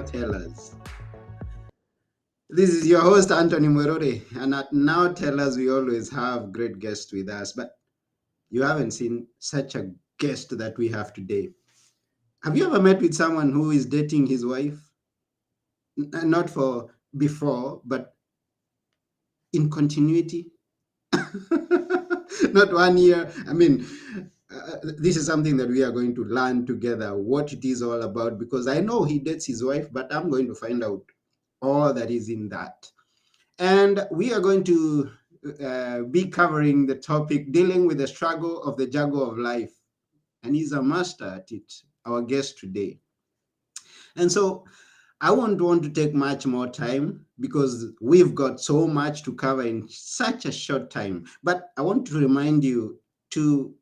Tell us. This is your host, Anthony Mwerore. And at Now Tell Us, we always have great guests with us. But you haven't seen such a guest that we have today. Have you ever met with someone who is dating his wife? Not for before, but in continuity? Not 1 year. This is something that we are going to learn together what it is all about because I know he dates his wife, but I'm going to find out all that is in that. And we are going to be covering the topic dealing with the struggle of the juggle of life. And he's a master at it, our guest today. And so I won't want to take much more time because we've got so much to cover in such a short time. But I want to remind you to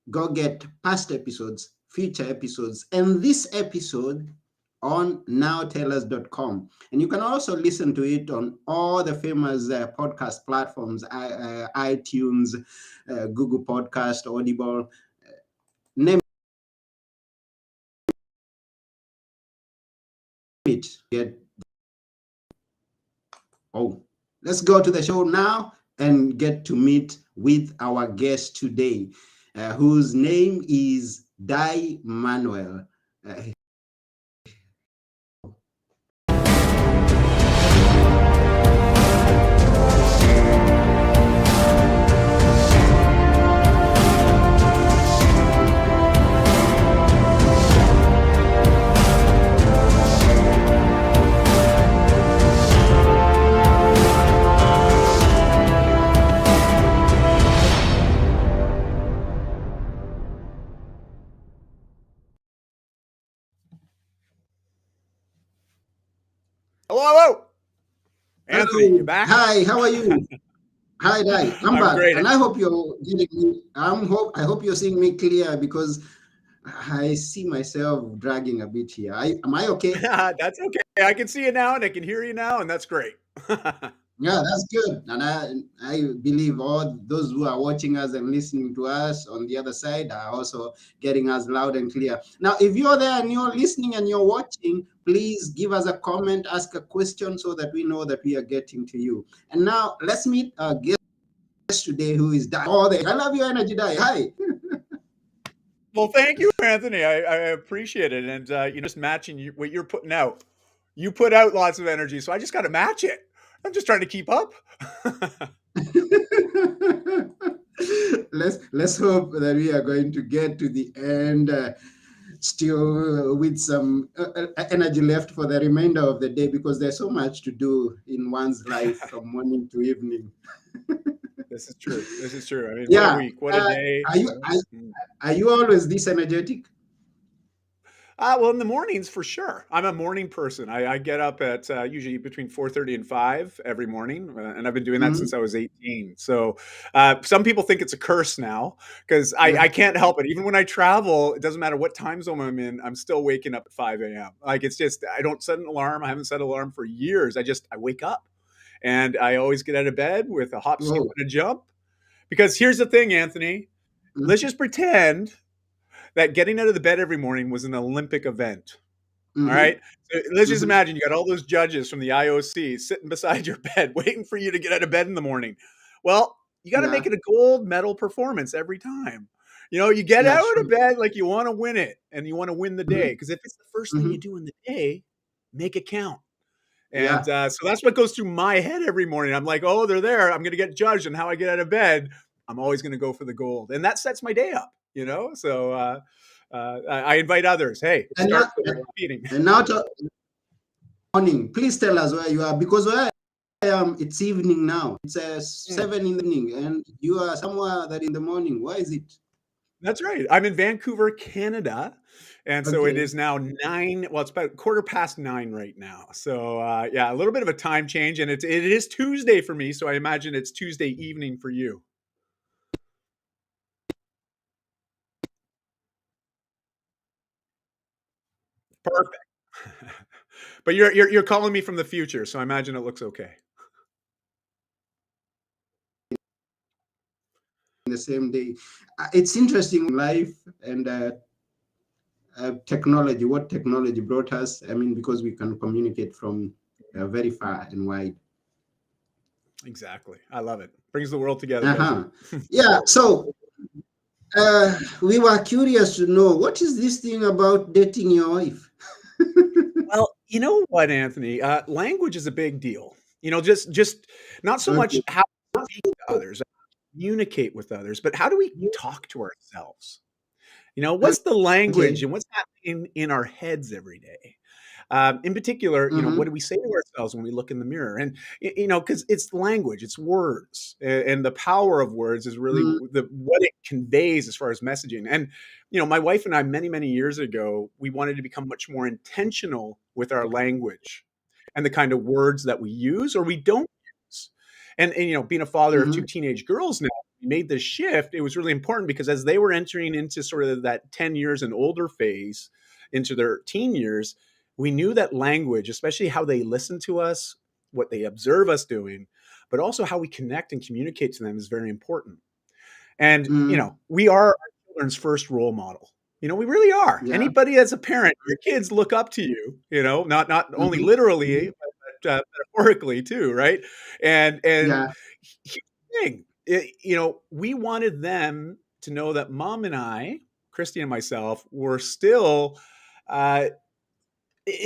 go get past episodes, future episodes, and this episode on nowtellus.com. And you can also listen to it on all the famous podcast platforms, iTunes, Google Podcast, Audible, name it. Let's go to the show now and get to meet with our guest today, whose name is Dai Manuel. Hello. Anthony, you back? Hi, how are you? Hi, Dai. I'm I'm back, great. and I hope you're getting me. I hope you're seeing me clear because I see myself dragging a bit here. Am I okay? That's okay. I can see you now and I can hear you now, and that's great. Yeah, that's good. And I believe all those who are watching us and listening to us on the other side are also getting us loud and clear. Now, if you're there and you're listening and you're watching, please give us a comment, ask a question so that we know that we are getting to you. And now let's meet our guest today who is Dai. I love your energy, Dai. Hi. Well, thank you, Anthony. I appreciate it. And, just matching what you're putting out. You put out lots of energy, so I just got to match it. I'm just trying to keep up. Let's hope that we are going to get to the end still with some energy left for the remainder of the day because there's so much to do in one's life from morning to evening. This is true. This is true. I mean, what a Yeah. week. What a day. Are you always this energetic? Well, in the mornings for sure. I'm a morning person. I get up at usually between 4:30 and 5 every morning, and I've been doing that since I was 18. So some people think it's a curse now because I can't help it. Even when I travel, it doesn't matter what time zone I'm in. I'm still waking up at 5 a.m. Like it's just I don't set an alarm. I haven't set an alarm for years. I wake up, and I always get out of bed with a hop, skip, Oh. and a jump. Because here's the thing, Anthony. Let's just pretend that getting out of the bed every morning was an Olympic event. All Mm-hmm. right. So let's just Mm-hmm. imagine you got all those judges from the IOC sitting beside your bed, waiting for you to get out of bed in the morning. Well, you got to make Yeah, it a gold medal performance every time. You get yeah, out of true. bed like you want to win it and you want to win the Mm-hmm. day. Because if it's the first thing Mm-hmm. you do in the day, make it count. And Yeah. so that's what goes through my head every morning. I'm like, oh, they're there. I'm going to get judged on how I get out of bed. I'm always going to go for the gold. And that sets my day up. So I invite others. Hey, And now, start repeating. and now to morning. Please tell us where you are because where I am, it's evening now. It's 7 in the evening, and you are somewhere that in the morning. Why is it? That's right. I'm in Vancouver, Canada. And so it Okay. is now 9. Well, it's about 9:15 right now. So yeah, a little bit of a time change. And it is Tuesday for me. So I imagine it's Tuesday evening for you. Perfect. But you're calling me from the future, so I imagine it looks okay. In the same day. It's interesting life, and technology, what technology brought us. I mean, because we can communicate from very far and wide. Exactly. I love it. Brings the world together, doesn't Uh-huh. it? Yeah. So we were curious to know what is this thing about dating your wife? Well, you know what, Anthony? Language is a big deal. Just not so much Okay. how to speak to others, communicate with others, but how do we talk to ourselves? What's the language Okay. and what's happening in our heads every day? In particular, what Mm-hmm. do we say to ourselves when we look in the mirror? And because it's language, it's words, and the power of words is really what it conveys as far as messaging. And my wife and I, many many years ago, we wanted to become much more intentional with our language and the kind of words that we use or we don't use. And being a father of Mm-hmm. two teenage girls now, we made this shift. It was really important because as they were entering into sort of that 10 years and older phase, into their teen years, we knew that language, especially how they listen to us, what they observe us doing, but also how we connect and communicate to them is very important. And, Mm-hmm. we are our children's first role model. We really are. Yeah. Anybody as a parent, your kids look up to you, not only Mm-hmm. literally, but metaphorically too, right? And Yeah. here's the thing, we wanted them to know that mom and I, Christy and myself, were still uh,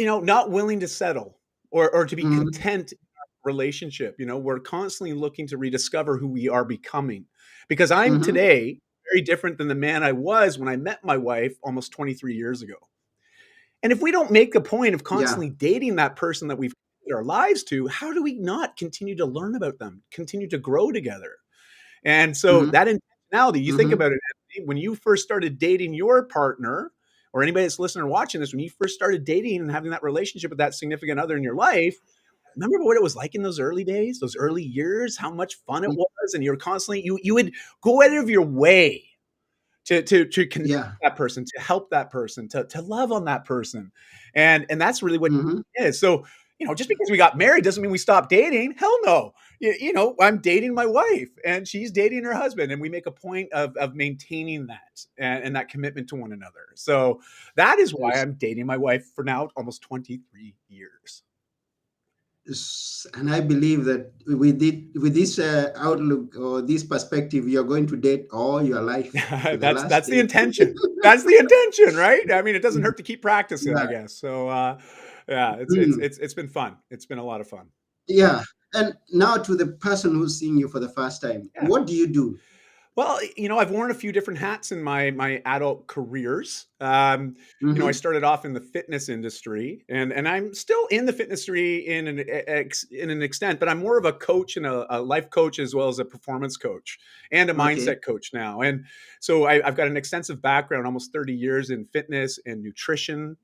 not willing to settle or to be Mm-hmm. content in our relationship. We're constantly looking to rediscover who we are becoming because I'm Mm-hmm. today very different than the man I was when I met my wife almost 23 years ago. And if we don't make a point of Yeah. constantly dating that person that we've committed our lives to, how do we not continue to learn about them, continue to grow together? And so Mm-hmm. that intentionality, you think Mm-hmm. about it, Anthony, when you first started dating your partner, or anybody that's listening or watching this, when you first started dating and having that relationship with that significant other in your life, remember what it was like in those early days, those early years, how much fun it was, and you're constantly you would go out of your way to connect Yeah. with that person, to help that person, to love on that person, and that's really what Mm-hmm. it is. So just because we got married doesn't mean we stopped dating. Hell no. I'm dating my wife and she's dating her husband, and we make a point of maintaining that and that commitment to one another. So that is why Yes. I'm dating my wife for now almost 23 years. And I believe that with this outlook or this perspective, you're going to date all your life to the last That's the day. intention. That's the intention, right? I mean, it doesn't hurt to keep practicing, I Yeah. guess. So, yeah, Mm. it's been fun. It's been a lot of fun. Yeah. And now to the person who's seeing you for the first time, Yeah. what do you do? Well, I've worn a few different hats in my adult careers. I Mm-hmm. started off in the fitness industry, and I'm still in the fitness industry in an extent, but I'm more of a coach and a life coach as well as a performance coach and a Okay. mindset coach now. And so I've got an extensive background, almost 30 years in fitness and nutrition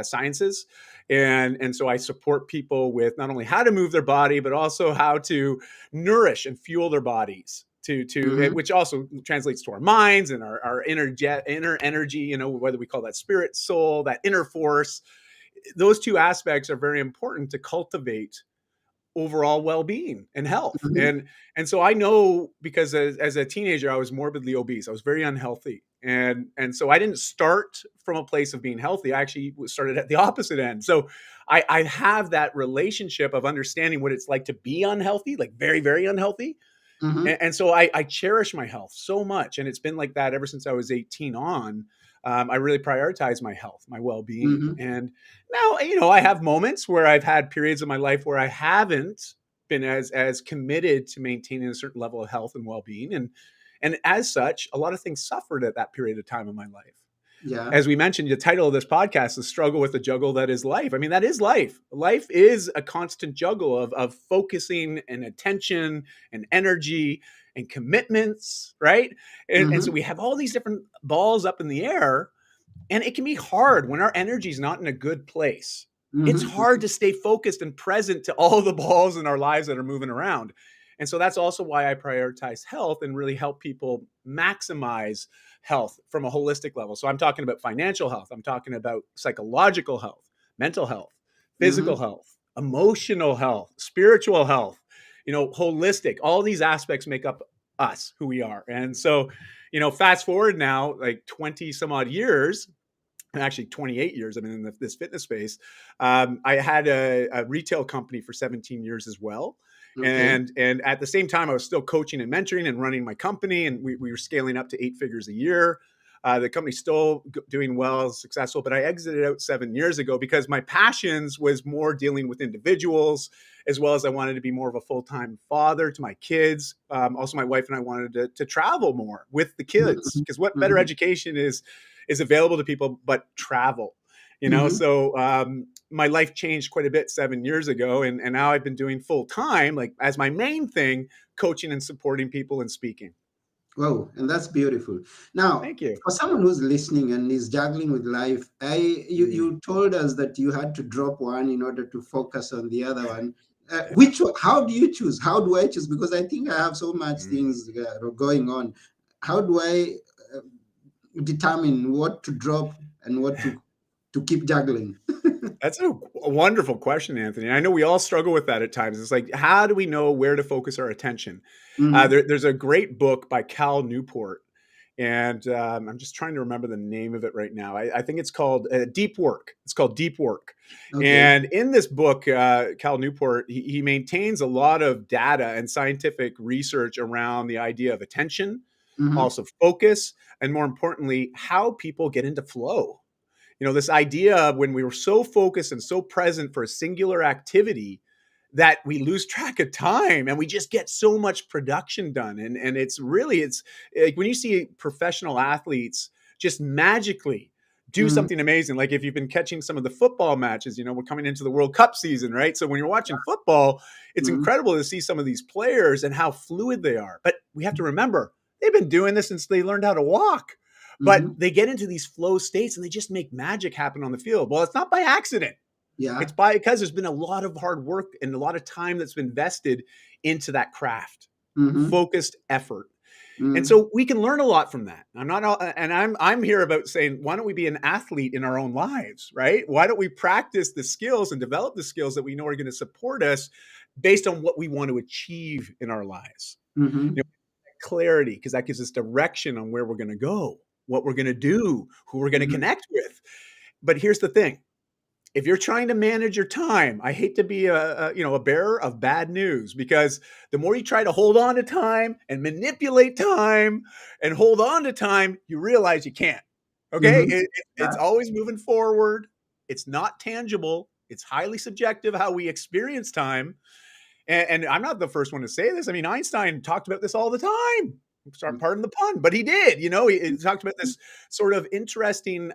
sciences, and so I support people with not only how to move their body, but also how to nourish and fuel their bodies to Mm-hmm. which also translates to our minds and our inner energy, whether we call that spirit, soul, that inner force. Those two aspects are very important to cultivate overall well-being and health. Mm-hmm. And so I know, because as a teenager I was morbidly obese. I was very unhealthy, and so I didn't start from a place of being healthy. I actually started at the opposite end. So I have that relationship of understanding what it's like to be unhealthy, like very very unhealthy. Mm-hmm. And so I cherish my health so much, and it's been like that ever since I was 18 on. I really prioritize my health, my well-being, Mm-hmm. and now I have moments where I've had periods of my life where I haven't been as committed to maintaining a certain level of health and well-being, and as such, a lot of things suffered at that period of time in my life. Yeah. As we mentioned, the title of this podcast is Struggle with the Juggle That Is Life. I mean, that is life. Life is a constant juggle of focusing and attention and energy and commitments, right? And so Mm-hmm. we have all these different balls up in the air, and it can be hard when our energy is not in a good place. It's hard Mm-hmm. to stay focused and present to all the balls in our lives that are moving around. And so that's also why I prioritize health and really help people maximize health from a holistic level. So I'm talking about financial health, I'm talking about psychological health, mental health, physical Mm-hmm. health, emotional health, spiritual health, holistic. All these aspects make up us, who we are. And so, fast forward now, like 20 some odd years, actually 28 years I've been in this fitness space. I had a retail company for 17 years as well. Okay. And at the same time, I was still coaching and mentoring and running my company. And we were scaling up to 8 figures a year. The company's still doing well, successful, but I exited out 7 years ago because my passions was more dealing with individuals, as well as I wanted to be more of a full-time father to my kids. Also, my wife and I wanted to travel more with the kids, Mm-hmm. because what better Mm-hmm. education is available to people but travel, Mm-hmm. so my life changed quite a bit 7 years ago, and now I've been doing full time, like as my main thing, coaching and supporting people and speaking. Wow, and that's beautiful. Now, Thank you. for someone who's listening and is juggling with life, Mm. you told us that you had to drop one in order to focus on the other one. Yeah. How do you choose? How do I choose? Because I think I have so much Mm. things going on. How do I uh, determine what to drop and what to keep juggling? That's a wonderful question, Anthony. I know we all struggle with that at times. It's like, how do we know where to focus our attention? Mm-hmm. There's a great book by Cal Newport, and I'm just trying to remember the name of it right now. I think it's called Deep Work. It's called Deep Work. Okay. And in this book, Cal Newport, he maintains a lot of data and scientific research around the idea of attention, Mm-hmm. also focus, and more importantly, how people get into flow. This idea of when we were so focused and so present for a singular activity that we lose track of time and we just get so much production done. And it's like when you see professional athletes just magically do Mm-hmm. something amazing. Like if you've been catching some of the football matches, we're coming into the World Cup season, right? So when you're watching football, it's Mm-hmm. incredible to see some of these players and how fluid they are. But we have to remember, they've been doing this since they learned how to walk. But Mm-hmm. they get into these flow states and they just make magic happen on the field. Well, it's not by accident. Yeah. It's because there's been a lot of hard work and a lot of time that's been invested into that craft, Mm-hmm. focused effort. And Mm-hmm. so we can learn a lot from that. I'm here about saying, why don't we be an athlete in our own lives, right? Why don't we practice the skills and develop the skills that we know are going to support us based on what we want to achieve in our lives? Mm-hmm. You know, clarity, because that gives us direction on where we're going to go, what we're going to do, who we're going to Mm-hmm. connect with. But here's the thing. If you're trying to manage your time, I hate to be a bearer of bad news, because the more you try to hold on to time and manipulate time and hold on to time, you realize you can't. Okay, Mm-hmm. it's always moving forward. It's not tangible. It's highly subjective how we experience time. And I'm not the first one to say this. I mean, Einstein talked about this all the time. Sorry, pardon the pun, but he did. He talked about this sort of interesting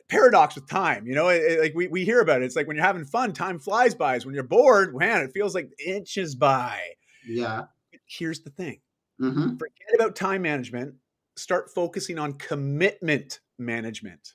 paradox with time. Like we hear about it. It's like when you're having fun, time flies by. When you're bored, man, it feels like inches by. Yeah. Here's the thing: Mm-hmm. forget about time management. Start focusing on commitment management.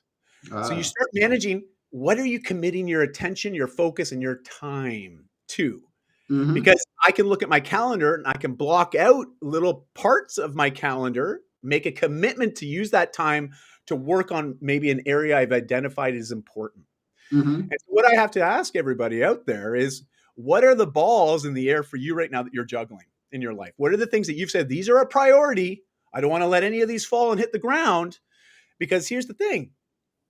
So you Ah. start managing, what are you committing your attention, your focus, and your time to? Mm-hmm. Because I can look at my calendar and I can block out little parts of my calendar, make a commitment to use that time to work on maybe an area I've identified as important. Mm-hmm. And so what I have to ask everybody out there is, what are the balls in the air for you right now that you're juggling in your life? What are the things that you've said, these are a priority? I don't want to let any of these fall and hit the ground. Because here's the thing,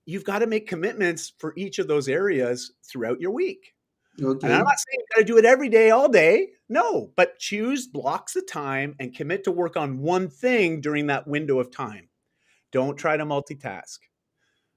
you've got to make commitments for each of those areas throughout your week. And I'm Okay. not saying you got to do it every day, all day. No, but choose blocks of time and commit to work on one thing during that window of time. Don't try to multitask.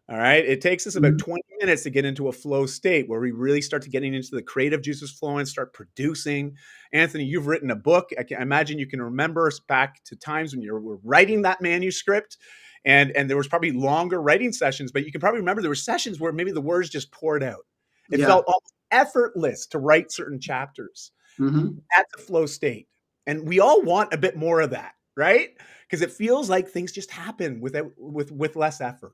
All right. It takes us about Mm-hmm. 20 minutes to get into a flow state where we really start to getting into the creative juices flowing, start producing. Anthony, you've written a book. I imagine you can remember us back to times when you were writing that manuscript. And there was probably longer writing sessions, but you can probably remember there were sessions where maybe the words just poured out. It Yeah. felt almost effortless to write certain chapters. Mm-hmm. That's a flow state. And we all want a bit more of that, right? Because it feels like things just happen with less effort.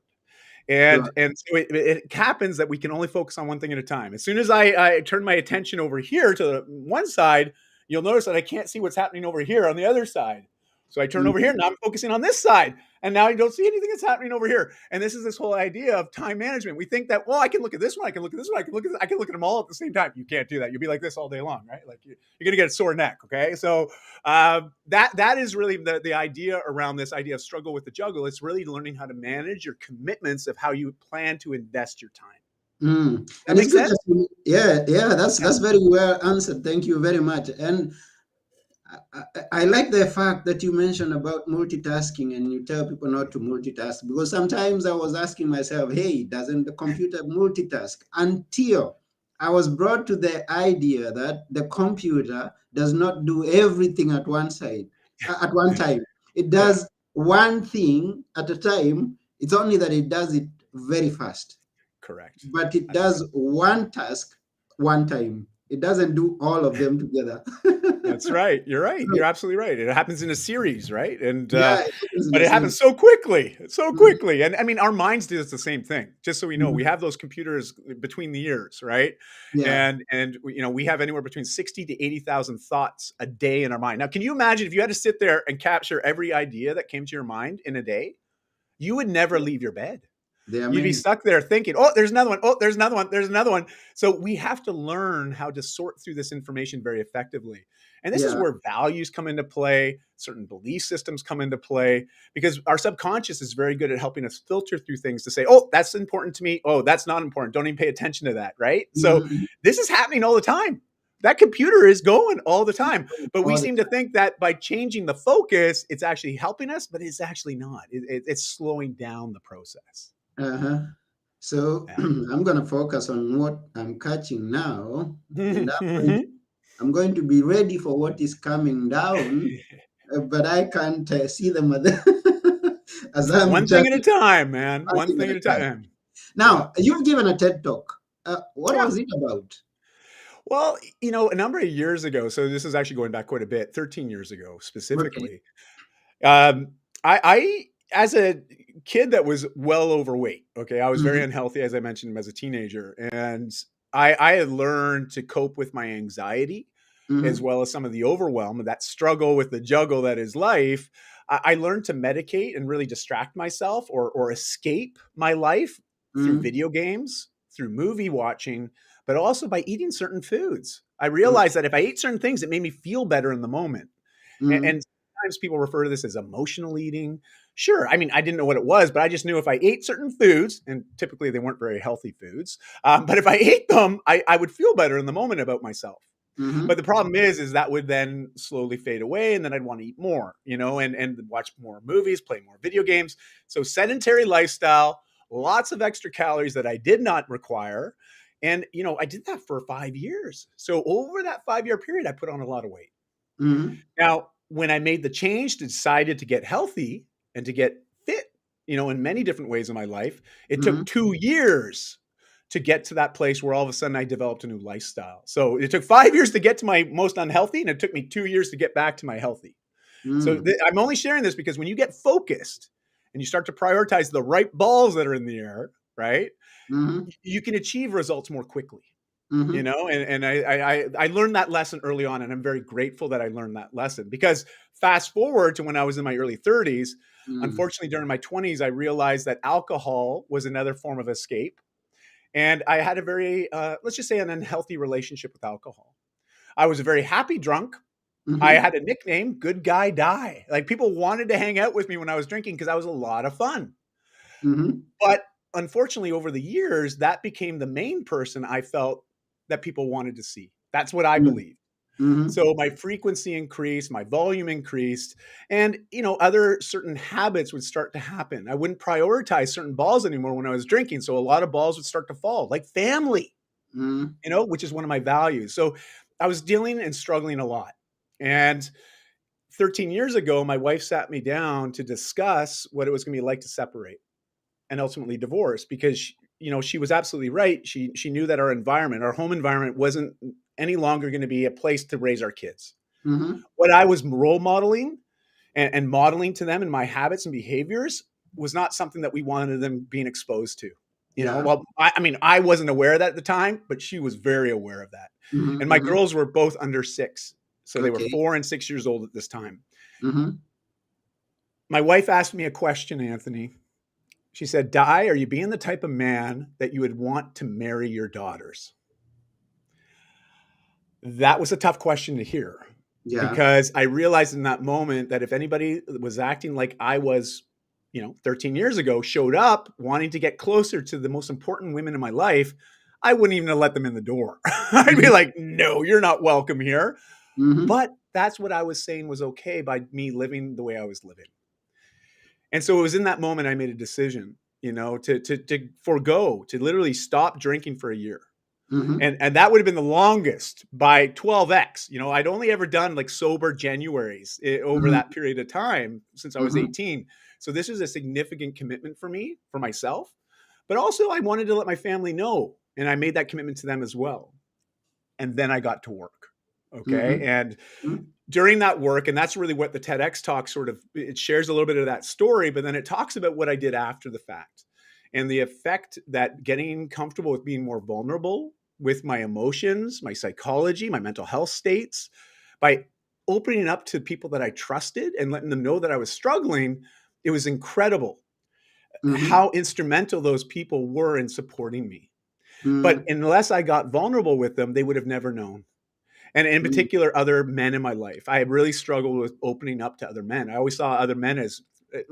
And Sure. and so it happens that we can only focus on one thing at a time. As soon as I turn my attention over here to the one side, you'll notice that I can't see what's happening over here on the other side. So I turn over here, Mm-hmm. and now I'm focusing on this side. And now you don't see anything that's happening over here. And this is this whole idea of time management. We think that, well, I can look at this one, I can look at this one, I can look at them all at the same time. You can't do that. You'll be like this all day long, right? Like you're going to get a sore neck. Okay. So that is really the idea around this idea of struggle with the juggle. It's really learning how to manage your commitments of how you plan to invest your time. That And it's makes good sense? that yeah, Yeah. that's very well answered. Thank you very much. And I like the fact that you mentioned about multitasking and you tell people not to multitask, because sometimes I was asking myself, hey, doesn't the computer multitask? Until I was brought to the idea that the computer does not do everything at one side, at one time. It Yeah. does one thing at a time. It's only that it does it very fast, Correct. but it That's right. does one task one time. It doesn't do all of them together. That's right. You're right. So, You're absolutely right. It happens in a series, right? And yeah, it happens in but a it happens series. so quickly, so Mhm, quickly. And I mean, our minds do the same thing. Just so we know, we mhm. have those computers between the ears, right? Yeah. And we have anywhere between 60 to 80,000 thoughts a day in our mind. Now, can you imagine if you had to sit there and capture every idea that came to your mind in a day? You would never leave your bed. There are You'd be many. stuck there thinking, oh, there's another one. Oh, there's another one. There's another one. So we have to learn how to sort through this information very effectively. And this is Yeah. where values come into play, certain belief systems come into play, because our subconscious is very good at helping us filter through things to say, oh, that's important to me. Oh, that's not important. Don't even pay attention to that. Right. So Mhm, this is happening all the time. That computer is going all the time. But we all the seem to think that by changing the focus, it's actually helping us, but it's actually not. It's slowing down the process. time. Uh-huh. So Yeah. I'm going to focus on what I'm catching now, and Mhm. I'm going to be ready for what is coming down, but I can't see them as I'm One thing just at a time, man. One passing thing at at a a time. time. Yeah. Now, you've given a TED talk. What Yeah. was it about? Well, a number of years ago, so this is actually going back quite a bit, 13 years ago Okay. specifically. Um, I as a kid that was well overweight, okay, I was very Mm-hmm. unhealthy, as I mentioned, as a teenager, and I had learned to cope with my anxiety as Mm-hmm. well as some of the overwhelm, that struggle with the juggle that is life. I learned to medicate and really distract myself or escape my life through Mm-hmm. video games, through movie watching, but also by eating certain foods. I Okay. realized that if I ate certain things, it made me feel better in the moment. And Mm-hmm. sometimes people refer to this as emotional eating. Sure. I mean, I didn't know what it was, but I just knew if I ate certain foods, and typically they weren't very healthy foods, but if I ate them, I would feel better in the moment about myself. But Mm-hmm. the problem is that would then slowly fade away, and then I'd want to eat more, and watch more movies, play more video games. So sedentary lifestyle, lots of extra calories that I did not require. And I did that for 5 years. So over that 5-year period, I put on a lot of weight. Mm-hmm. Now, when I made the change, decided to get healthy and to get fit, in many different ways in my life, it Mm-hmm. took 2 years to get to that place where all of a sudden I developed a new lifestyle. So it took 5 years to get to my most unhealthy, and it took me 2 years to get back to my healthy. So Mm-hmm. I'm only sharing this because when you get focused and you start to prioritize the right balls that are in the air, right, Mm-hmm. you can achieve results more quickly. Mm-hmm. And I learned that lesson early on, and I'm very grateful that I learned that lesson, because fast forward to when I was in my early 30s, Mm-hmm. unfortunately during my 20s I realized that alcohol was another form of escape, and I had a very let's just say an unhealthy relationship with alcohol. I was a very happy drunk. I Mm-hmm. had a nickname, Good Guy Die. Like, people wanted to hang out with me when I was drinking because I was a lot of fun. Mm-hmm. But unfortunately, over the years, that became the main person I felt that people wanted to see. That's what I believe. Mm-hmm. So my frequency increased, my volume increased, and other certain habits would start to happen. I wouldn't prioritize certain balls anymore when I was drinking, so a lot of balls would start to fall, like family, Mm-hmm. which is one of my values. So I was dealing and struggling a lot. And 13 years ago, my wife sat me down to discuss what it was going to be like to separate and ultimately divorce, because she was absolutely right. She knew that our home environment wasn't any longer going to be a place to raise our kids. Mm-hmm. What I was role modeling and modeling to them in my habits and behaviors was not something that we wanted them being exposed to. Yeah. Well, I mean, I wasn't aware of that at the time, but she was very aware of that. Mm-hmm. And my Mm-hmm. girls were both under 6, so they were Okay. 4 and 6 years old at this time. Mm-hmm. My wife asked me a question, Anthony. She said, Dai, are you being the type of man that you would want to marry your daughters? That was a tough question to hear Yeah. because I realized in that moment that if anybody was acting like I was, 13 years ago, showed up wanting to get closer to the most important women in my life, I wouldn't even have let them in the door. I'd be Mm-hmm. like, no, you're not welcome here. Mm-hmm. But that's what I was saying was okay by me living the way I was living. And so it was in that moment I made a decision, to forego, to literally stop drinking for a year. Mm-hmm. And that would have been the longest by 12x. I'd only ever done like sober Januaries over Mm-hmm. that period of time since I was Mm-hmm. 18. So this is a significant commitment for me, for myself. But also I wanted to let my family know. And I made that commitment to them as well. And then I got to work. Okay. Mm-hmm. And during that work, and that's really what the TEDx talk sort of, it shares a little bit of that story, but then it talks about what I did after the fact and the effect that getting comfortable with being more vulnerable with my emotions, my psychology, my mental health states, by opening up to people that I trusted and letting them know that I was struggling, it was incredible Mm-hmm. how instrumental those people were in supporting me. But Mm-hmm. unless I got vulnerable with them, they would have never known. And in particular, other men in my life. I had really struggled with opening up to other men. I always saw other men as,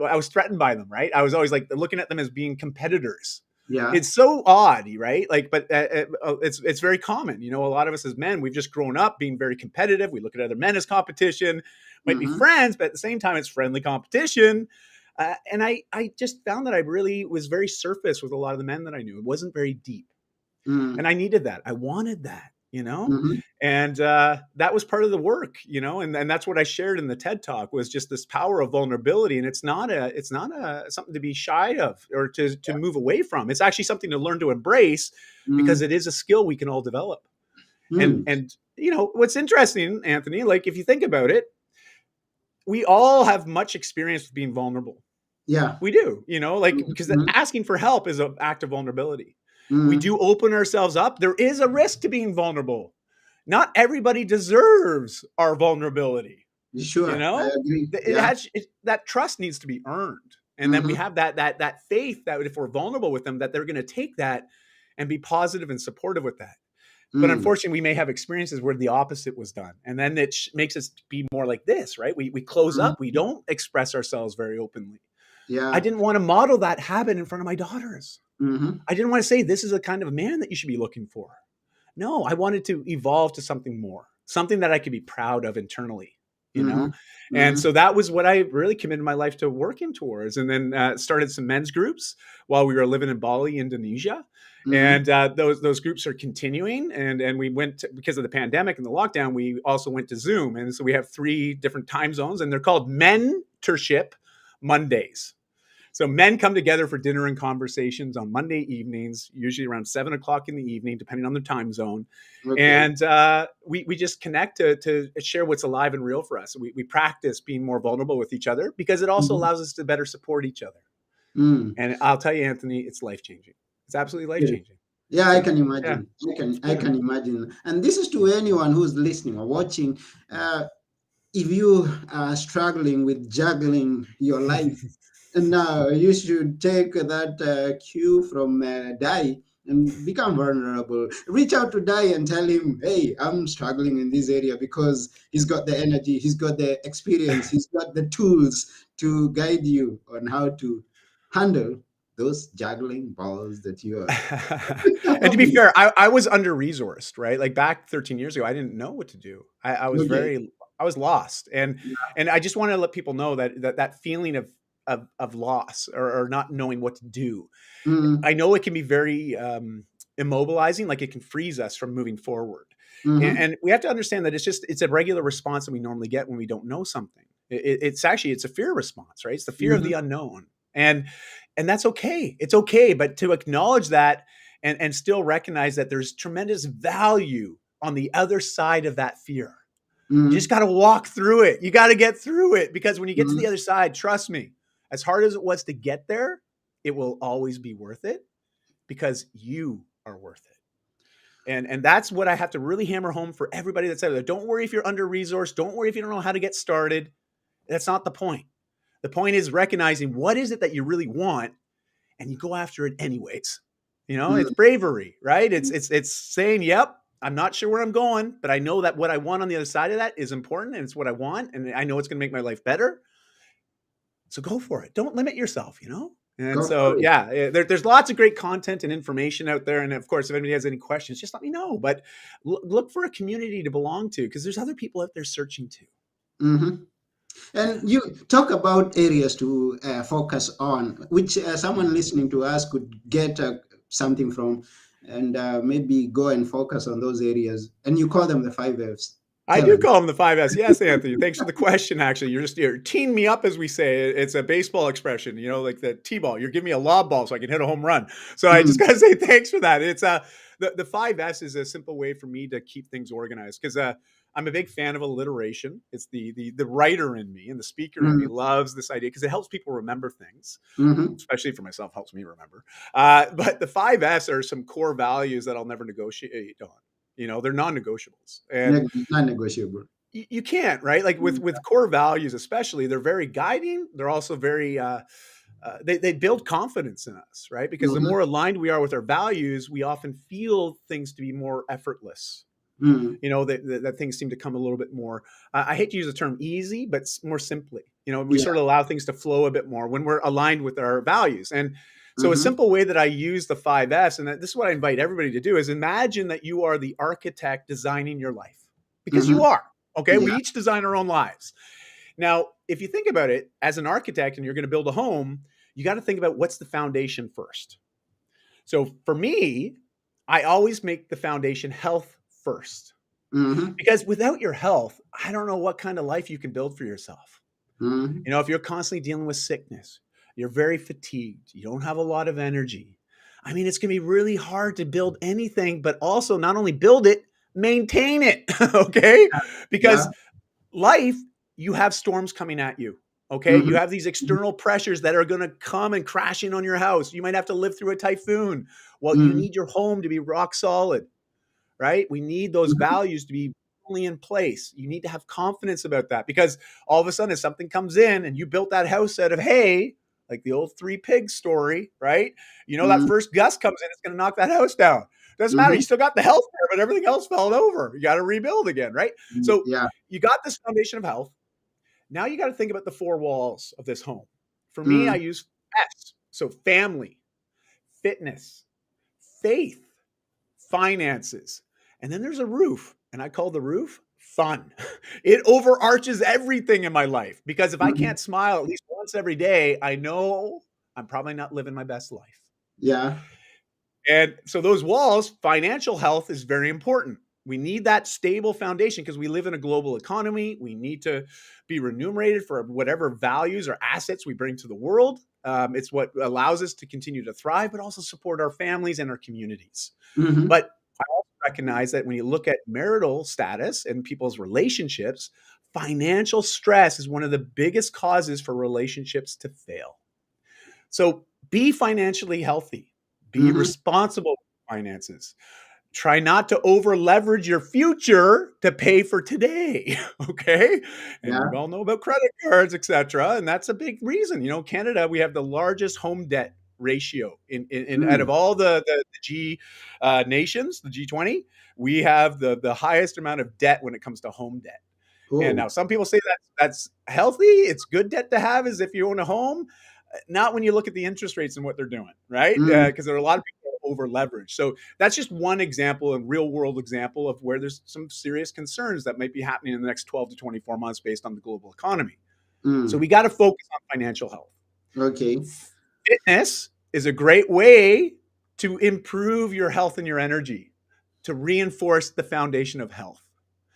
I was threatened by them, right? I was always like looking at them as being competitors. Yeah. It's so odd, right? Like, but it's very common. A lot of us as men, we've just grown up being very competitive. We look at other men as competition, might be Mm-hmm. friends, but at the same time, it's friendly competition. And I just found that I really was very surface with a lot of the men that I knew. It wasn't very deep. And Mm-hmm. I needed that. I wanted that. Mm-hmm. And that was part of the work. And that's what I shared in the TED talk was just this power of vulnerability. And it's not a something to be shy of or to move away from. It's actually something to learn to embrace because Mm-hmm. it is a skill we can all develop. And Mm. and what's interesting, Anthony, like if you think about it, we all have much experience with being vulnerable. Yeah. We do, like because Mm-hmm. asking for help is an act of vulnerability. We Mm-hmm. do open ourselves up. There is a risk to being vulnerable. Not everybody deserves our vulnerability. You Sure. I know, agree. it Yeah. has that trust needs to be earned, and then we Mm-hmm. have that faith that if we're vulnerable with them, that they're going to take that and be positive and supportive with that. But Mm. unfortunately, we may have experiences where the opposite was done, and then it makes us be more like this, right? We close up. We Mm-hmm. don't express ourselves very openly. I Yeah. didn't want to model that habit in front of my daughters. Mm-hmm. I didn't want to say this is a kind of man that you should be looking for. No, I wanted to evolve to something more, something that I could be proud of internally, you Mm-hmm. know? And Mm-hmm. so that was what I really committed my life to working towards. And then started some men's groups while we were living in Bali, Indonesia. Mm-hmm. And those groups are continuing. And we went because of the pandemic and the lockdown, we also went to Zoom. And so we have 3 different time zones, and they're called Mentorship Mondays. So men come together for dinner and conversations on Monday evenings, usually around 7 o'clock in the evening, depending on their time zone. Okay. And we just connect to share what's alive and real for us. We practice being more vulnerable with each other because it also Mm-hmm. allows us to better support each other. Mm. And I'll tell you, Anthony, it's life changing. It's absolutely life Yeah. changing. Yeah, I So can yeah, imagine. I yeah. can imagine. And this is to anyone who's listening or watching. If you are struggling with juggling your life, and now you should take that cue from Dai and become vulnerable. Reach out to Dai and tell him, hey, I'm struggling in this area, because he's got the energy, he's got the experience, he's got the tools to guide you on how to handle those juggling balls that you are And to be having. fair, I was under resourced, right? Like back 13 years ago, I didn't know what to do. I was Okay. very, I was lost. And I just want to let people know that feeling of loss or not knowing what to do. Mm, I know it can be very immobilizing, like it can freeze us from moving forward. mm-hmm, And we have to understand that it's a regular response that we normally get when we don't know something. It's a fear response, right? It's the fear of mm-hmm, the unknown. And that's okay. It's okay, but to acknowledge that and still recognize that there's tremendous value on the other side of that fear. You just mm-hmm, got to walk through it. You got to get through it, because when you get to the mm-hmm, other side, trust me, as hard as it was to get there, it will always be worth it because you are worth it. And that's what I have to really hammer home for everybody that's out there. Don't worry if you're under resourced. Don't worry if you don't know how to get started. That's not the point. The point is recognizing what is it that you really want, and you go after it anyways. It's Mm. bravery, right? It's saying, yep, I'm not sure where I'm going, but I know that what I want on the other side of that is important, and it's what I want, and I know it's going to make my life better. So go for it. Don't limit yourself. And Go so, for it. yeah, there's lots of great content and information out there. And of course, if anybody has any questions, just let me know. But look for a community to belong to, because there's other people out there searching too. Hmm. And you talk about areas to focus on, which someone listening to us could get something from, and maybe go and focus on those areas. And you call them the five F's. I Tell do them. call them the 5S. Yes, Anthony. Thanks for the question. Actually, you're teeing me up, as we say. It's a baseball expression, like the T-ball. You're giving me a lob ball so I can hit a home run. So I just Mm, gotta say thanks for that. It's the 5S is a simple way for me to keep things organized, because I'm a big fan of alliteration. It's the writer in me and the speaker in me mm, loves this idea because it helps people remember things, mm-hmm. especially for myself, helps me remember. But the 5S are some core values that I'll never negotiate on. They're non-negotiables, and Non-negotiable. you can't, right? Like Mm, with core values, especially, they're very guiding. They're also very they build confidence in us, right? Because the mm-hmm. more aligned we are with our values, we often feel things to be more effortless. Mm, That things seem to come a little bit more. I hate to use the term easy, but more simply. We yeah. sort of allow things to flow a bit more when we're aligned with our values. And so, a Mm-hmm. simple way that I use the 5S, and this is what I invite everybody to do, is imagine that you are the architect designing your life, because Mm-hmm. you are. Okay, we Yeah. each design our own lives. Now, if you think about it, as an architect and you're going to build a home, you got to think about what's the foundation first. So for me, I always make the foundation health first, Mm-hmm. because without your health, I don't know what kind of life you can build for yourself. Mm-hmm. If you're constantly dealing with sickness, you're very fatigued, you don't have a lot of energy. I mean, it's going to be really hard to build anything, but also not only build it, maintain it. Okay. Yeah. Because life, you have storms coming at you. Okay. You Mm-hmm. have these external pressures that are going to come and crash in on your house. You might have to live through a typhoon. Well, you Mm-hmm. need your home to be rock solid, right? We need those Mm-hmm. values to be firmly in place. You need to have confidence about that, because all of a sudden, if something comes in and you built that house out of hay, like the old three pigs story, right? That Mm-hmm. first gust comes in, it's going to knock that house down. Doesn't matter. Mm-hmm. You still got the health there, but everything else fell over. You got to rebuild again, right? So Yeah. you got this foundation of health. Now you got to think about the four walls of this home. For me, I Mm, use S. So family, fitness, faith, finances, and then there's a roof. And I call the roof fun. It overarches everything in my life, because if I mhm. can't smile at least once every day, I know I'm probably not living my best life. Yeah. And so those walls, financial health is very important. We need that stable foundation because we live in a global economy. We need to be remunerated for whatever values or assets we bring to the world. It's what allows us to continue to thrive, but also support our families and our communities. Mhm. But I also recognize that when you look at marital status and people's relationships, financial stress is one of the biggest causes for relationships to fail. So be financially healthy, be Mhm. responsible with finances. Try not to over leverage your future to pay for today. Okay. And we Yeah. all know about credit cards, etc. And that's a big reason. Canada, we have the largest home debt ratio in out of Mm. all the G nations, the G20. We have the highest amount of debt when it comes to home debt. And Oh. now some people say that's healthy. It's good debt to have, as if you own a home. Not when you look at the interest rates and what they're doing, right? Mm. Because there are a lot of people over leveraged. So that's just one example, a real world example of where there's some serious concerns that might be happening in the next 12 to 24 months based on the global economy. So Mm. we got to focus on financial health. Okay. Fitness is a great way to improve your health and your energy, to reinforce the foundation of health.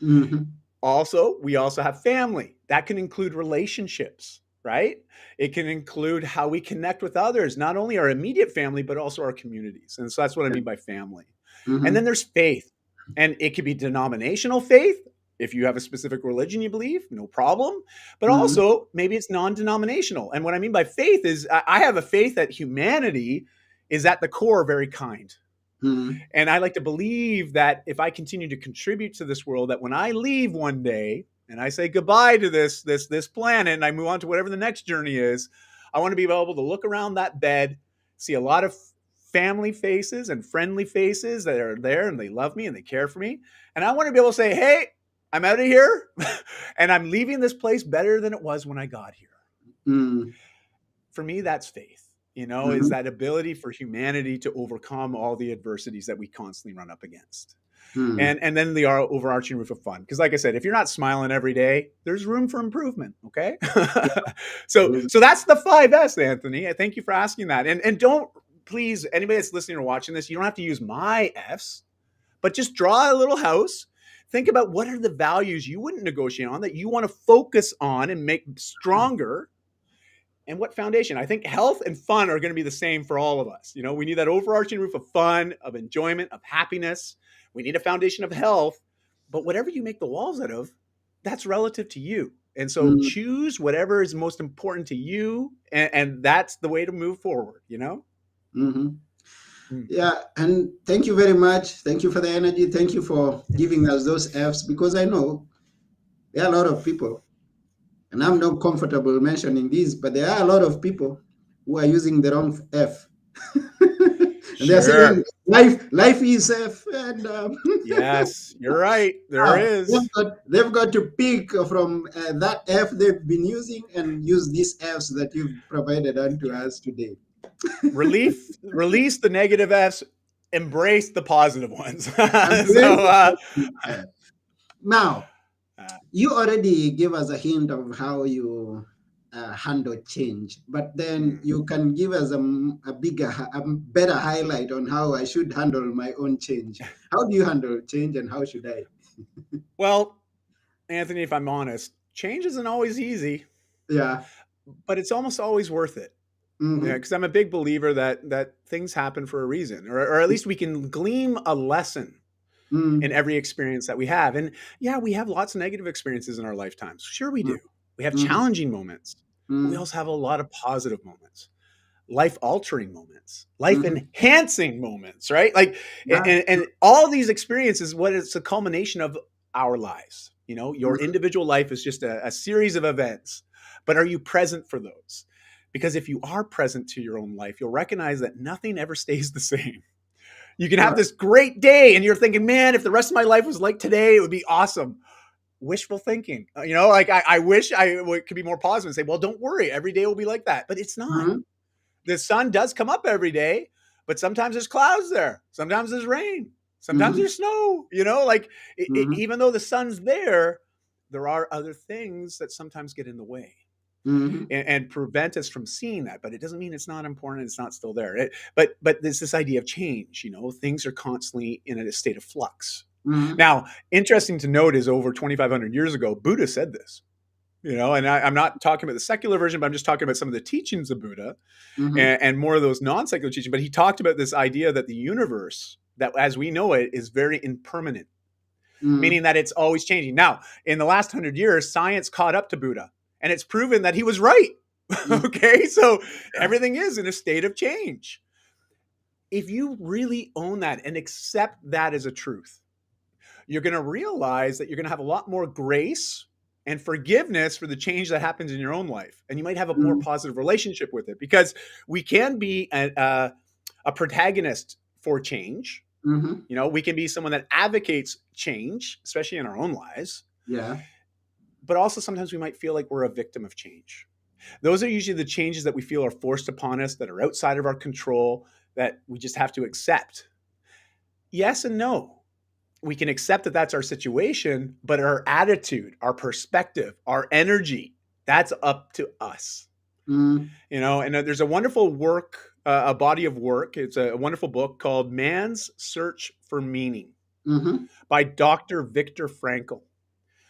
Mhm. Also, we also have family. That can include relationships, right? It can include how we connect with others, not only our immediate family, but also our communities. And so that's what I Yeah. mean by family. And then Mhm. there's faith. And it could be denominational faith. If you have a specific religion you believe, no problem. But Mhm. also, maybe it's non denominational. And what I mean by faith is I have a faith that humanity is at the core very kind. Mhm. And I like to believe that if I continue to contribute to this world, that when I leave one day and I say goodbye to this planet and I move on to whatever the next journey is, I want to be able to look around that bed, see a lot of family faces and friendly faces that are there and they love me and they care for me. And I want to be able to say, hey, I'm out of here and I'm leaving this place better than it was when I got here. Mm. For me, that's faith, is Mm-hmm. that ability for humanity to overcome all the adversities that we constantly run up against. Mm. And then the overarching roof of fun. Because like I said, if you're not smiling every day, there's room for improvement. Okay. so that's the 5S, Anthony. I thank you for asking that. And don't, please, anybody that's listening or watching this, you don't have to use my F's, but just draw a little house. Think about what are the values you wouldn't negotiate on that you want to focus on and make stronger. And what foundation? I think health and fun are going to be the same for all of us. We need that overarching roof of fun, of enjoyment, of happiness. We need a foundation of health, but whatever you make the walls out of, that's relative to you. And so Mm. choose whatever is most important to you. And that's the way to move forward, Mm-hmm. Mm. Yeah, and thank you very much. Thank you for the energy. Thank you for giving us those Fs because I know there are a lot of people, and I'm not comfortable mentioning these, but there are a lot of people who are using the wrong F. And they're saying Sure. life is F, and Yes, you're right. There now is. they've got to pick from that F they've been using and use these Fs that you've provided unto us today. Release the negative F's, embrace the positive ones. And so, now, uh, you already gave us a hint of how you handle change, but then mm. you can give us a better highlight on how I should handle my own change. How do you handle change, and how should I? Well, Anthony, if I'm honest, change isn't always easy, Yeah. but it's almost always worth it. Yeah, Mm-hmm. because I'm a big believer that things happen for a reason, or at least we can glean a lesson in Mm-hmm. every experience that we have. And yeah, we have lots of negative experiences in our lifetimes. Sure, we do. We have Mm-hmm. challenging moments, but we Mm-hmm. also have a lot of positive moments, life altering moments, life Mm-hmm. enhancing moments, right? Like, Yeah. and all of these experiences, what it's a culmination of our lives. Your Mm-hmm. individual life is just a series of events, but are you present for those? Because if you are present to your own life, you'll recognize that nothing ever stays the same. You can have Sure. this great day and you're thinking, man, if the rest of my life was like today, it would be awesome. Wishful thinking. Like I wish could be more positive and say, well, don't worry, every day will be like that. But it's not. Mm-hmm. The sun does come up every day, but sometimes there's clouds there. Sometimes there's rain. Sometimes Mm-hmm. there's snow. Like Mm-hmm. even though the sun's there are other things that sometimes get in the way Mm-hmm. and prevent us from seeing that. But it doesn't mean it's not important. It's not still there. But there's this idea of change. Things are constantly in a state of flux. Mm-hmm. Now, interesting to note is over 2,500 years ago, Buddha said this. And I'm not talking about the secular version, but I'm just talking about some of the teachings of Buddha Mm-hmm. and more of those non-secular teachings. But he talked about this idea that the universe, that as we know it, is very impermanent, Mm-hmm. meaning that it's always changing. Now, in the last 100 years, science caught up to Buddha, and it's proven that he was right. Mm-hmm. Okay, so Yeah. everything is in a state of change. If you really own that and accept that as a truth, you're going to realize that you're going to have a lot more grace and forgiveness for the change that happens in your own life. And you might have a more Mm-hmm. positive relationship with it because we can be a protagonist for change. Mm-hmm. We can be someone that advocates change, especially in our own lives. Yeah. But also sometimes we might feel like we're a victim of change. Those are usually the changes that we feel are forced upon us, that are outside of our control, that we just have to accept. Yes and no. We can accept that that's our situation, but our attitude, our perspective, our energy, that's up to us. Mm-hmm. And there's a wonderful a body of work. It's a wonderful book called Man's Search for Meaning Mm-hmm. by Dr. Viktor Frankl.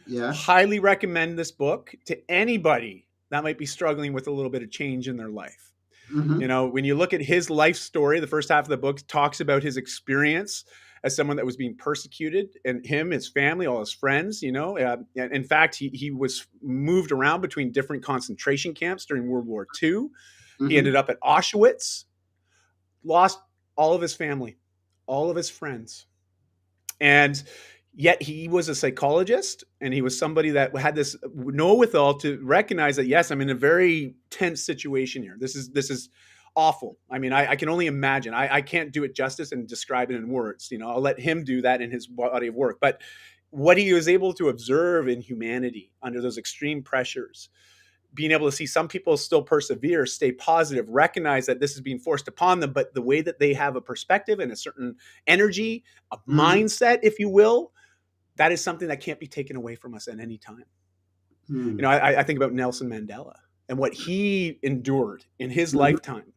Yeah. Highly recommend this book to anybody that might be struggling with a little bit of change in their life. Mm-hmm. When you look at his life story, the first half of the book talks about his experience as someone that was being persecuted, and him, his family, all his friends. In fact, he was moved around between different concentration camps during World War II. He Mm-hmm. ended up at Auschwitz, lost all of his family, all of his friends, and Yet he was a psychologist, and he was somebody that had this know-withal to recognize that, yes, I'm in a very tense situation here. This is awful. I mean, I can only imagine. I can't do it justice and describe it in words. I'll let him do that in his body of work. But what he was able to observe in humanity under those extreme pressures, being able to see some people still persevere, stay positive, recognize that this is being forced upon them, but the way that they have a perspective and a certain energy, a Mm, mindset, if you will, that is something that can't be taken away from us at any time. mm, I think about Nelson Mandela and what he endured in his mhm, lifetime.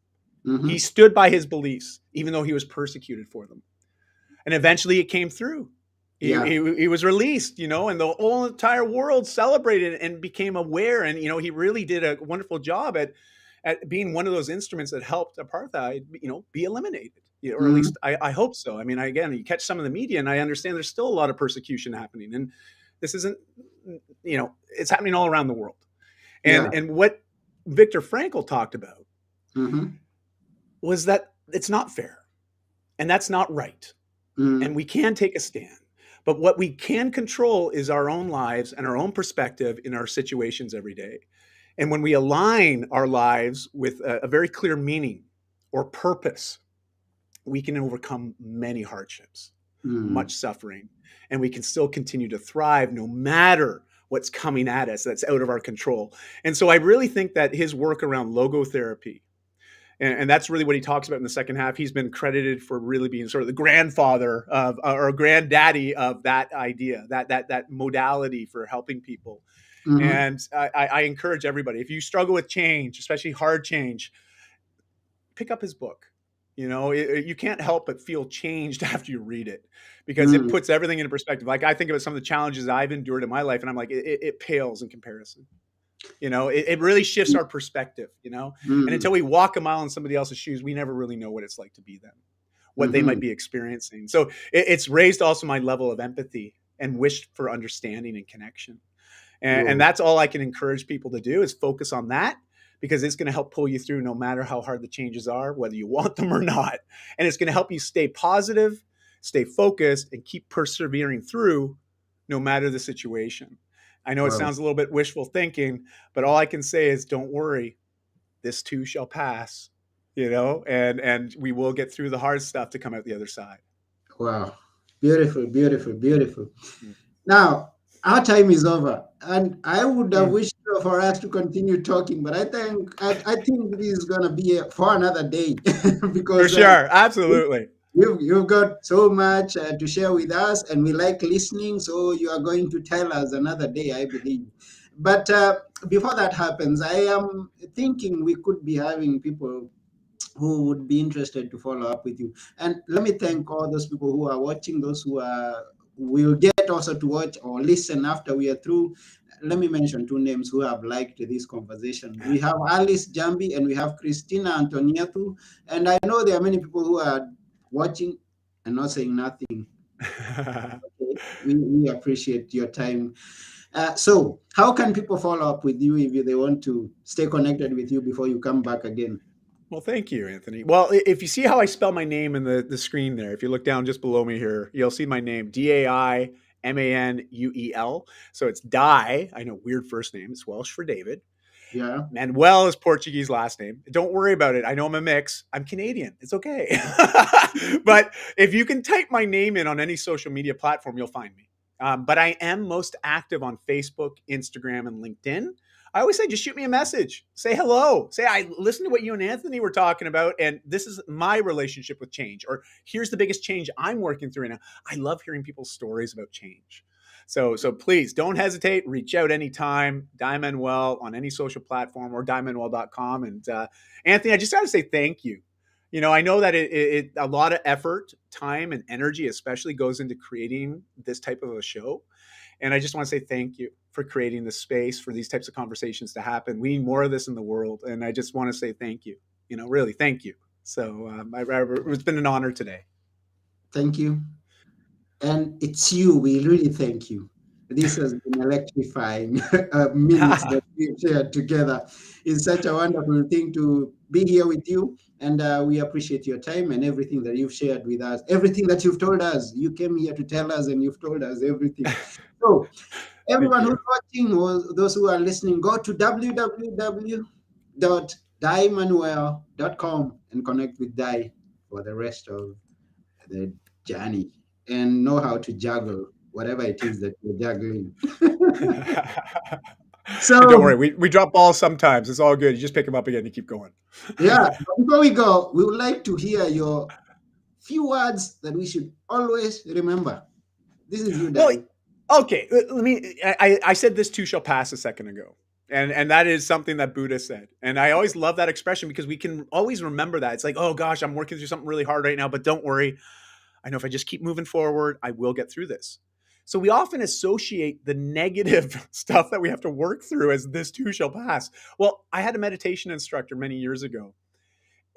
He mhm. stood by his beliefs, even though he was persecuted for them. And eventually it came through. Yeah. He was released, and the whole entire world celebrated and became aware. And, he really did a wonderful job at being one of those instruments that helped apartheid, be eliminated. Or at Mm, least I hope so. I mean, again, you catch some of the media, and I understand there's still a lot of persecution happening, and this isn't, it's happening all around the world. And yeah. what Viktor Frankl talked about Mhm, was that it's not fair, and that's not right, and mm, we can take a stand. But what we can control is our own lives and our own perspective in our situations every day. And when we align our lives with a very clear meaning or purpose, we can overcome many hardships, mm, much suffering, and we can still continue to thrive no matter what's coming at us that's out of our control. And so I really think that his work around logotherapy, and that's really what he talks about in the second half. He's been credited for really being sort of the grandfather of, or granddaddy of that idea, that modality for helping people. mhm. And I encourage everybody, if you struggle with change, especially hard change, pick up his book. You can't help but feel changed after you read it, because it Mm, puts everything into perspective. Like, I think about some of the challenges I've endured in my life, and I'm like, it pales in comparison. It really shifts our perspective. And mm, until we walk a mile in somebody else's shoes, we never really know what it's like to be them, what they might mhm. be experiencing. So it's raised also my level of empathy and wish for understanding and connection. And Whoa. that's all I can encourage people to do, is focus on that, because it's going to help pull you through no matter how hard the changes are, whether you want them or not. And it's going to help you stay positive, stay focused, and keep persevering through no matter the situation. I know it Wow. sounds a little bit wishful thinking, but all I can say is, don't worry, this too shall pass, and we will get through the hard stuff to come out the other side. Wow. Beautiful, beautiful, beautiful. Now, our time is over, and I would have Mm. wished for us to continue talking, but I think this is gonna be for another day For because sure. Absolutely. you've got so much to share with us, and we like listening. So you are going to tell us another day, I believe. But before that happens, I am thinking we could be having people who would be interested to follow up with you. And let me thank all those people who are watching, those who are will get also to watch or listen after we are through. Let me mention two names who have liked this conversation. We have Alice Jambi and we have Christina Antoniatu. And I know there are many people who are watching and not saying nothing. Okay. We appreciate your time. So, how can people follow up with you if they want to stay connected with you before you come back again? Well, thank you, Anthony. Well, if you see how I spell my name in the screen there, if you look down just below me here, you'll see my name, Dai Manuel. So it's Dai. I know, weird first name. It's Welsh for David. Yeah. Manuel is Portuguese last name. Don't worry about it. I know I'm a mix. I'm Canadian. It's okay. But if you can type my name in on any social media platform, you'll find me. But I am most active on Facebook, Instagram, and LinkedIn. I always say, just shoot me a message. Say hello. Say, I listened to what you and Anthony were talking about, and this is my relationship with change. Or here's the biggest change I'm working through right now. I love hearing people's stories about change. So please don't hesitate. Reach out anytime. Dai Manuel on any social platform, or daimanuel.com. And Anthony, I just got to say thank you. I know that a lot of effort, time, and energy, especially, goes into creating this type of a show. And I just want to say thank you for creating the space for these types of conversations to happen. We need more of this in the world. And I just want to say thank you. Really, thank you. So it's been an honor today. Thank you. And it's you. We really thank you. This has been electrifying minutes that we've shared together. It's such a wonderful thing to be here with you. And we appreciate your time and everything that you've shared with us, everything that you've told us. You came here to tell us, and you've told us everything. So, Thank everyone who's you. watching or those who are listening, go to www.daimanuel.com and connect with Dai for the rest of the journey and know how to juggle whatever it is that you're juggling. And don't So, worry, we drop balls sometimes. It's all good. You just pick them up again and you keep going. yeah, before we go, we would like to hear your few words that we should always remember. This is you, Well, Dai. okay. Let me. I said this too shall pass a second ago, and that is something that Buddha said, and I always love that expression because we can always remember that. It's like, oh gosh, I'm working through something really hard right now, but don't worry. I know if I just keep moving forward, I will get through this. So we often associate the negative stuff that we have to work through as this too shall pass. Well, I had a meditation instructor many years ago.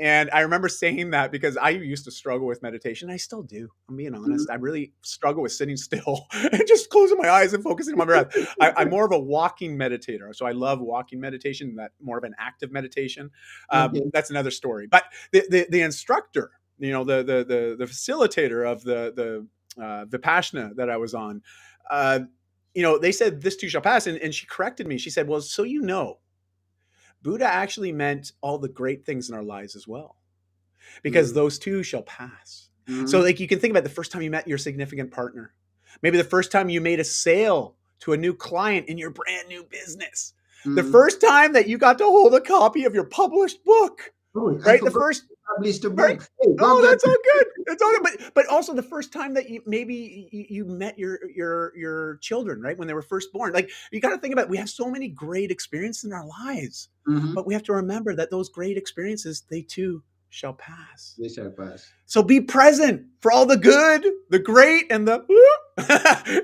And I remember saying that because I used to struggle with meditation. I still do. I'm being Mhm. honest. I really struggle with sitting still and just closing my eyes and focusing on my breath. I'm more of a walking meditator. So I love walking meditation, that more of an active meditation. Okay. That's another story. But the instructor, the facilitator of the Vipassana that I was on, uh, they said this too shall pass. And she corrected me. She said, well, so Buddha actually meant all the great things in our lives as well, because Mm-hmm. those too shall pass. So, Mm-hmm. like, you can think about the first time you met your significant partner, maybe the first time you made a sale to a new client in your brand new business, the Mm-hmm. first time that you got to hold a copy of your published book, Oh, I right? The forgot first, to publish the right? book. Hey, go Oh, get that's all good. It's all good. But also the first time that you met your children, right? When they were first born. Like, you got to think about, we have so many great experiences in our lives, Mm-hmm. but we have to remember that those great experiences, they too shall pass. They shall pass. So be present for all the good, the great, and the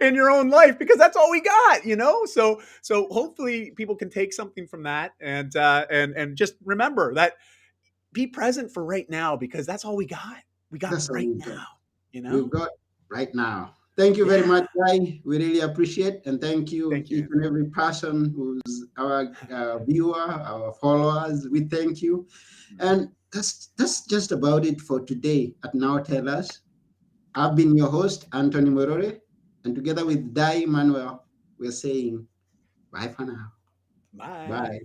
in your own life, because that's all we got. So hopefully people can take something from that, and just remember that, be present for right now, because that's all we got. We got That's all right we've got. now, you We've know? got right now. Thank you very Yeah. much, Guy. We really appreciate, and thank you Thank you, each Andrew. and every person who's our viewer, our followers. We thank you, and that's just about it for today at Now Tell Us. I've been your host, Anthony Morore, and together with Dai Manuel, we're saying bye for now. Bye. Bye.